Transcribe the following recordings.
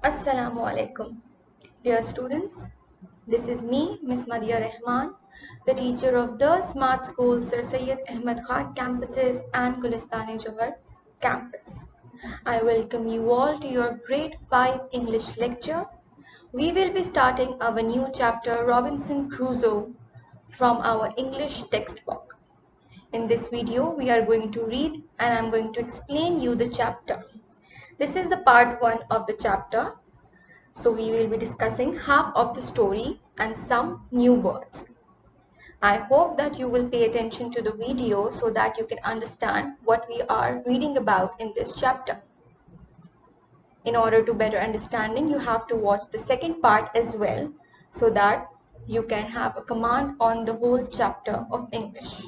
Assalamu alaikum. Dear students, this is me, Miss Madia Rahman, the teacher of the Smart School Sir Syed Ahmed Khan campuses and Gulistani-Johar campus. I welcome you all to your grade 5 English lecture. We will be starting our new chapter Robinson Crusoe from our English textbook. In this video, we are going to read and I am going to explain you the chapter. This is the part 1 of the chapter. So we will be discussing half of the story and some new words. I hope that you will pay attention to the video so that you can understand what we are reading about in this chapter. In order to better understanding, you have to watch the second part as well so that you can have a command on the whole chapter of English.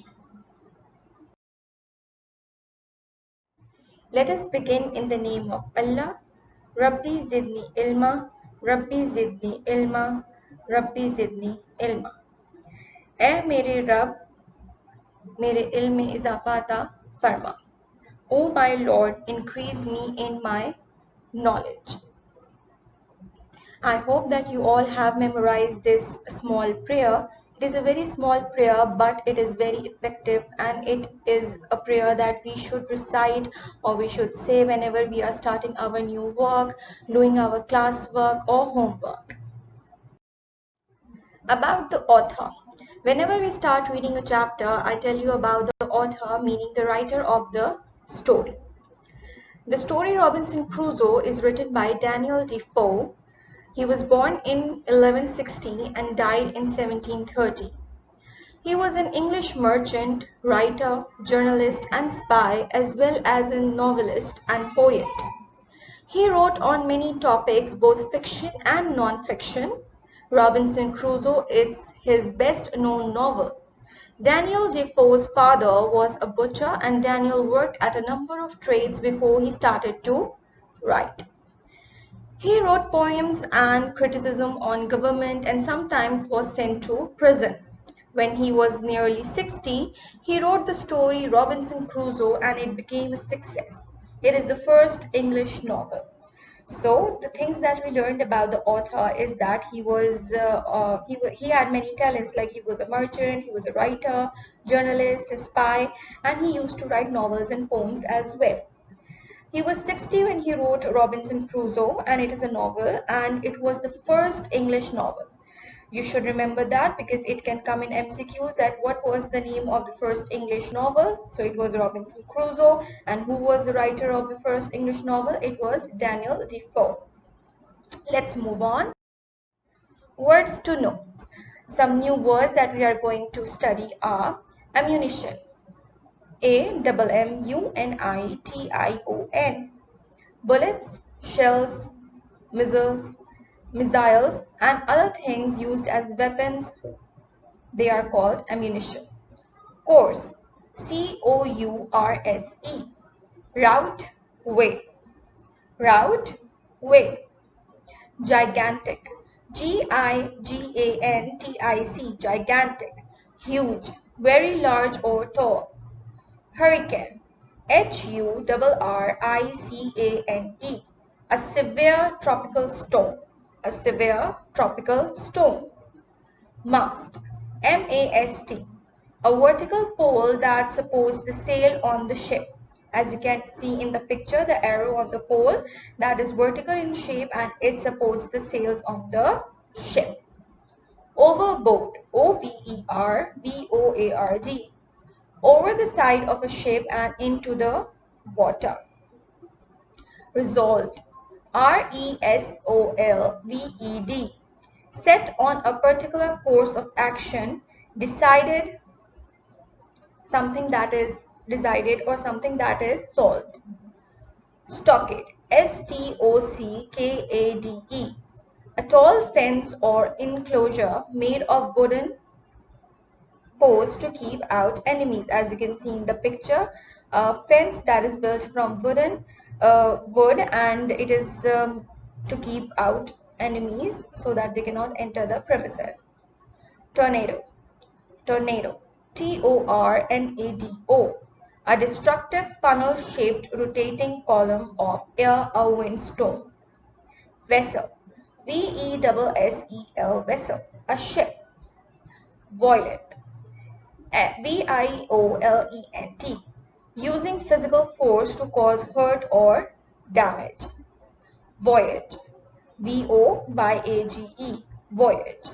Let us begin in the name of Allah. Rabbi Zidni Ilma, Rabbi Zidni Ilma, Rabbi Zidni Ilma. ए मेरे रब मेरे इल्म में इजाफा अता फरमा. O my Lord, increase me in my knowledge. I hope that you all have memorized this small prayer. It is a very small prayer, but it is very effective, and it is a prayer that we should recite or we should say whenever we are starting our new work, doing our classwork or homework. About the author. Whenever we start reading a chapter, I tell you about the author, meaning the writer of the story. The story Robinson Crusoe is written by Daniel Defoe. He was born in 1160 and died in 1730. He was an English merchant, writer, journalist, and spy, as well as a novelist and poet. He wrote on many topics, both fiction and non-fiction. Robinson Crusoe is his best-known novel. Daniel Defoe's father was a butcher, and Daniel worked at a number of trades before he started to write. He wrote poems and criticism on government and sometimes was sent to prison. When he was nearly 60, he wrote the story Robinson Crusoe and it became a success. It is the first English novel. So the things that we learned about the author is that he had many talents, like he was a merchant, he was a writer, journalist, a spy, and he used to write novels and poems as well. He was 60 when he wrote Robinson Crusoe, and it is a novel, and it was the first English novel. You should remember that because it can come in MCQs that what was the name of the first English novel. So it was Robinson Crusoe, and who was the writer of the first English novel? It was Daniel Defoe. Let's move on. Words to know. Some new words that we are going to study are ammunition. AMMUNITION. Bullets, shells, missiles, and other things used as weapons, they are called ammunition. Course, COURSE. Route, way. Route, way. Gigantic, GIGANTIC, gigantic, huge, very large or tall. Hurricane, HURRICANE, a severe tropical storm. A severe tropical storm. Mast, MAST, a vertical pole that supports the sail on the ship. As you can see in the picture, the arrow on the pole that is vertical in shape and it supports the sails on the ship. Overboard, OVERBOARD, over the side of a ship and into the water. Resolved, RESOLVED, set on a particular course of action, decided, something that is decided or something that is solved. Stockade, STOCKADE, a tall fence or enclosure made of wooden posts to keep out enemies. As you can see in the picture, a fence that is built from wood, and it is to keep out enemies so that they cannot enter the premises. Tornado, TORNADO, a destructive funnel-shaped rotating column of air, a windstorm. vessel, Vessel, vessel, a ship. Violent, Violent, using physical force to cause hurt or damage. Voyage, Voyage, voyage.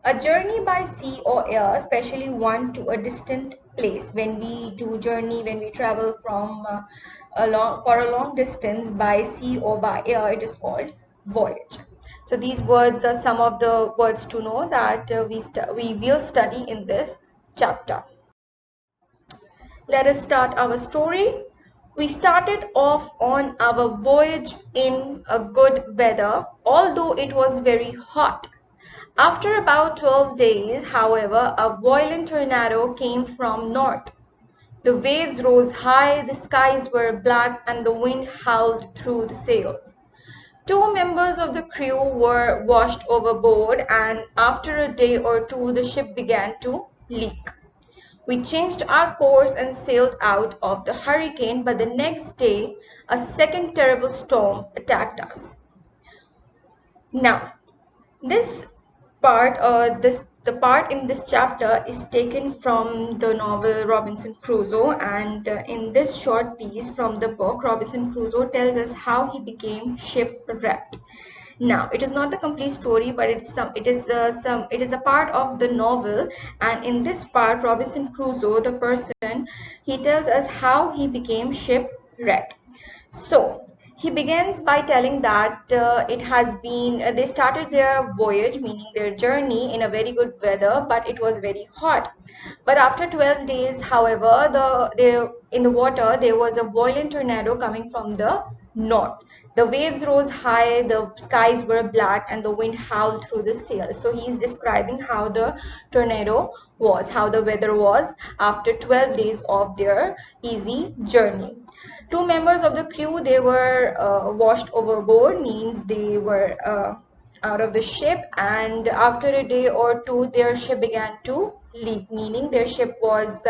A journey by sea or air, especially one to a distant place. When we do journey, when we travel from for a long distance by sea or by air, it is called voyage. So these were the some of the words to know that we will study in this chapter. Let us start our story. We started off on our voyage in a good weather, although it was very hot. After about 12 days, however, a violent tornado came from north. The waves rose high, the skies were black, and the wind howled through the sails. Two members of the crew were washed overboard, and after a day or two, the ship began to leak. We changed our course and sailed out of the hurricane, but the next day a second terrible storm attacked us. Now, this the part in this chapter is taken from the novel Robinson Crusoe, and in this short piece from the book, Robinson Crusoe tells us how he became shipwrecked. Now, it is not the complete story, but it is a part of the novel, and in this part, Robinson Crusoe, the person, he tells us how he became shipwrecked. So he begins by telling that they started their voyage, meaning their journey, in a very good weather, but it was very hot. But after 12 days, however, in the water there was a violent tornado coming from the north. The waves rose high, the skies were black, and the wind howled through the sails. So he is describing how the tornado was, how the weather was after 12 days of their easy journey. Two members of the crew, they were washed overboard, means they were out of the ship, and after a day or two their ship began to leak, meaning their ship was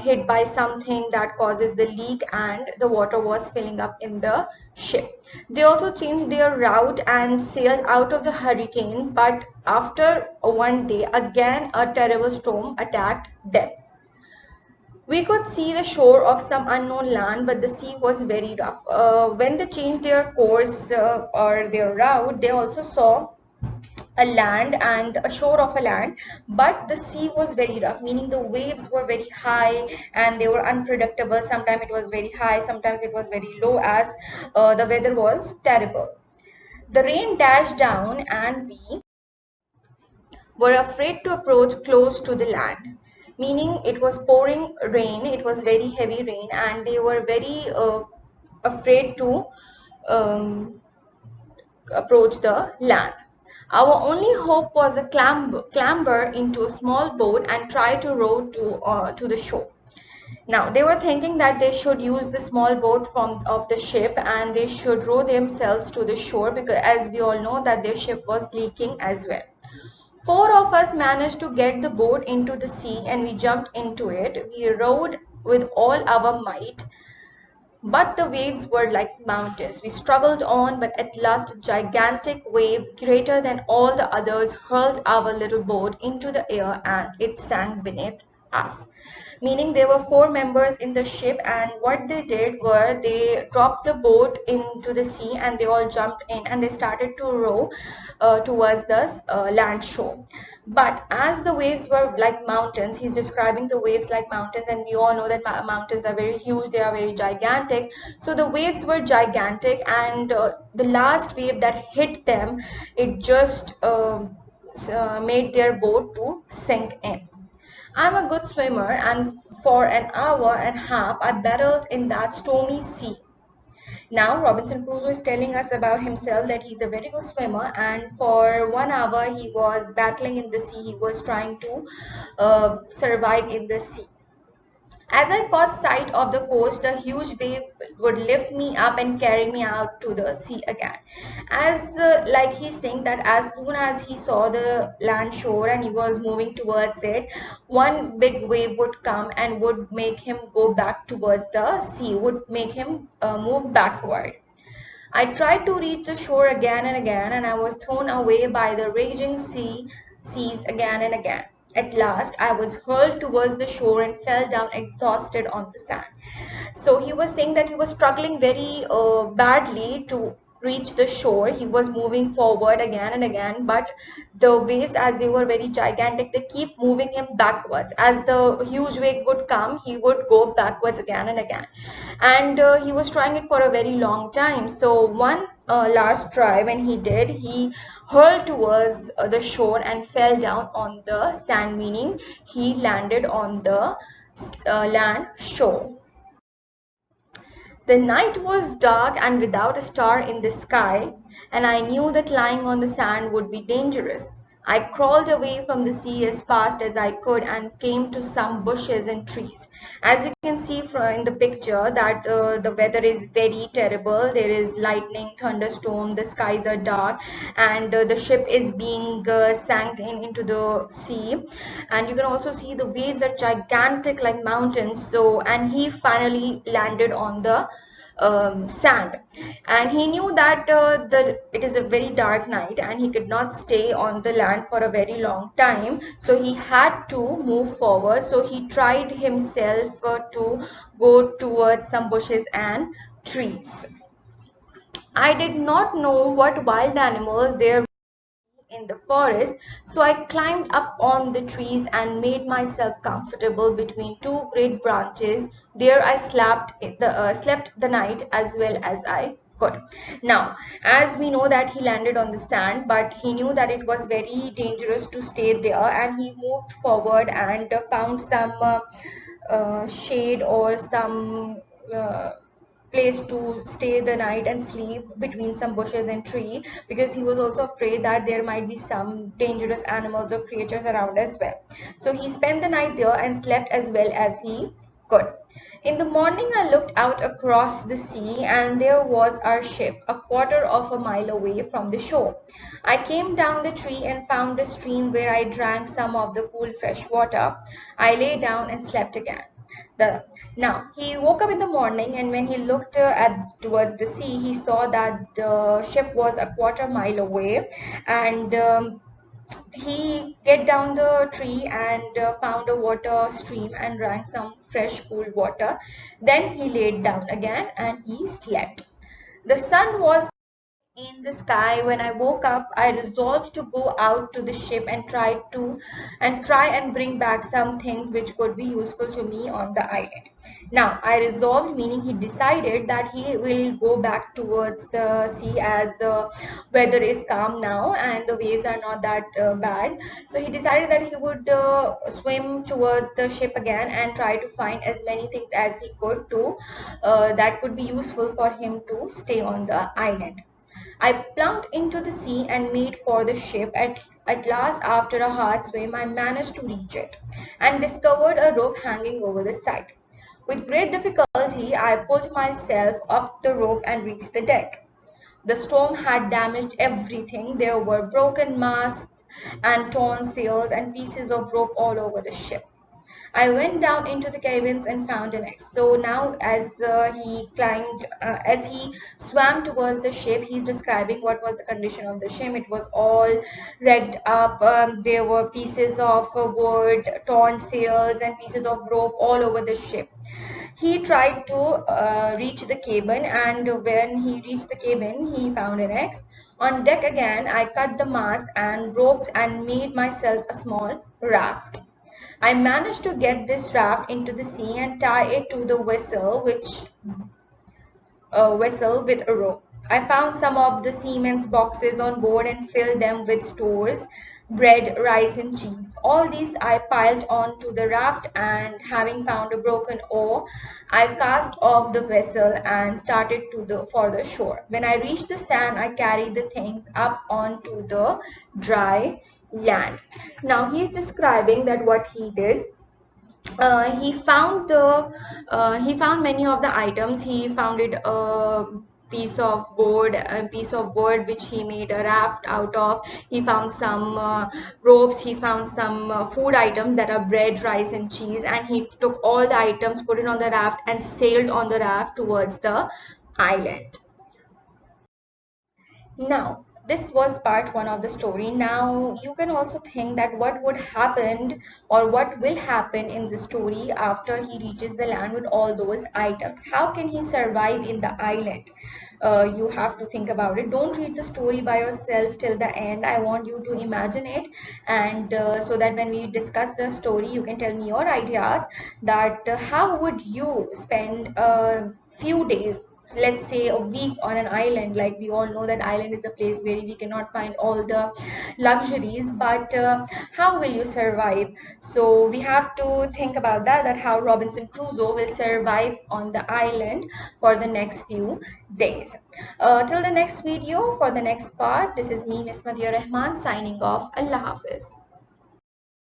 hit by something that causes the leak, and the water was filling up in the ship. They also changed their route and sailed out of the hurricane, but after one day again a terrible storm attacked them. We could see the shore of some unknown land, but the sea was very rough. When they changed their course or their route, they also saw a land and a shore of a land, but the sea was very rough, meaning the waves were very high and they were unpredictable. Sometimes it was very high, sometimes it was very low, as the weather was terrible. The rain dashed down, and we were afraid to approach close to the land, meaning it was pouring rain, it was very heavy rain, and they were very afraid to um, approach the land. Our only hope was a clamber into a small boat and try to row to the shore. Now they were thinking that they should use the small boat from of the ship, and they should row themselves to the shore, because as we all know that their ship was leaking as well. Four of us managed to get the boat into the sea, and we jumped into it. We rowed with all our might, but the waves were like mountains. We struggled on, but at last a gigantic wave, greater than all the others, hurled our little boat into the air, and it sank beneath us. Meaning there were four members in the ship, and what they did were they dropped the boat into the sea, and they all jumped in and they started to row towards the land shore. But as the waves were like mountains, he's describing the waves like mountains, and we all know that mountains are very huge, they are very gigantic. So the waves were gigantic, and the last wave that hit them, it just made their boat to sink in. I'm a good swimmer, and for an hour and a half I battled in that stormy sea. Now, Robinson Crusoe is telling us about himself that he's a very good swimmer, and for 1 hour he was battling in the sea. He was trying to survive in the sea. As I caught sight of the coast, a huge wave would lift me up and carry me out to the sea again. As like he's saying that as soon as he saw the land shore and he was moving towards it, one big wave would come and would make him go back towards the sea, would make him move backward. I tried to reach the shore again and again, and I was thrown away by the raging seas again and again. At last, I was hurled towards the shore and fell down exhausted on the sand. So he was saying that he was struggling very badly to reach the shore. He was moving forward again and again, but the waves, as they were very gigantic, they keep moving him backwards. As the huge wave would come, he would go backwards again and again. And he was trying it for a very long time. So one last try, when he did, he hurled towards the shore and fell down on the sand, meaning he landed on the land shore. The night was dark and without a star in the sky, and I knew that lying on the sand would be dangerous. I crawled away from the sea as fast as I could and came to some bushes and trees. As you can see from in the picture that the weather is very terrible. There is lightning, thunderstorm, the skies are dark, and the ship is being sank into the sea. And you can also see the waves are gigantic like mountains. So, and he finally landed on the sand, and he knew that it is a very dark night and he could not stay on the land for a very long time, so he had to move forward. So he tried himself to go towards some bushes and trees. I did not know what wild animals there in the forest, so I climbed up on the trees and made myself comfortable between two great branches. There I slept the night as well as I could. Now, as we know that he landed on the sand, but he knew that it was very dangerous to stay there, and he moved forward and found some shade or some place to stay the night and sleep between some bushes and tree, because he was also afraid that there might be some dangerous animals or creatures around as well. So he spent the night there and slept as well as he could. In the morning, I looked out across the sea, and there was our ship a quarter of a mile away from the shore. I came down the tree and found a stream where I drank some of the cool fresh water. I lay down and slept again. The Now he woke up in the morning, and when he looked at towards the sea, he saw that the ship was a quarter mile away, and he get down the tree and found a water stream and drank some fresh cool water. Then he laid down again and he slept. The sun was in the sky when I woke up. I resolved to go out to the ship and try and bring back some things which could be useful to me on the island. Now, I resolved, meaning he decided that he will go back towards the sea as the weather is calm now and the waves are not that bad. So he decided that he would swim towards the ship again and try to find as many things as he could to that could be useful for him to stay on the island. I plunked into the sea and made for the ship. At last, after a hard swim, I managed to reach it and discovered a rope hanging over the side. With great difficulty, I pulled myself up the rope and reached the deck. The storm had damaged everything. There were broken masts and torn sails and pieces of rope all over the ship. I went down into the cabins and found an X. So now, as he swam towards the ship, he's describing what was the condition of the ship. It was all wrecked up. There were pieces of wood, torn sails, and pieces of rope all over the ship. He tried to reach the cabin, and when he reached the cabin, he found an X. On deck again, I cut the mast and roped and made myself a small raft. I managed to get this raft into the sea and tie it to the vessel with a rope. I found some of the seamen's boxes on board and filled them with stores, bread, rice, and cheese. All these I piled onto the raft, and having found a broken oar, I cast off the vessel and started for the shore. When I reached the sand, I carried the things up onto the dry land. Now he's describing that what he did. He found many of the items. He found it a piece of wood which he made a raft out of. He found some ropes. He found some food items that are bread, rice, and cheese, and he took all the items, put it on the raft, and sailed on the raft towards the island. Now, this was part one of the story. Now, you can also think that what would happen or what will happen in the story after he reaches the land with all those items. How can he survive in the island? You have to think about it. Don't read the story by yourself till the end. I want you to imagine it, and so that when we discuss the story, you can tell me your ideas that how would you spend a few days, let's say a week, on an island. Like we all know that island is a place where we cannot find all the luxuries, but how will you survive? So we have to think about that how Robinson Crusoe will survive on the island for the next few days. Till the next video, for the next part, this is me, Miss Madhya Rahman, signing off. Allah Hafiz.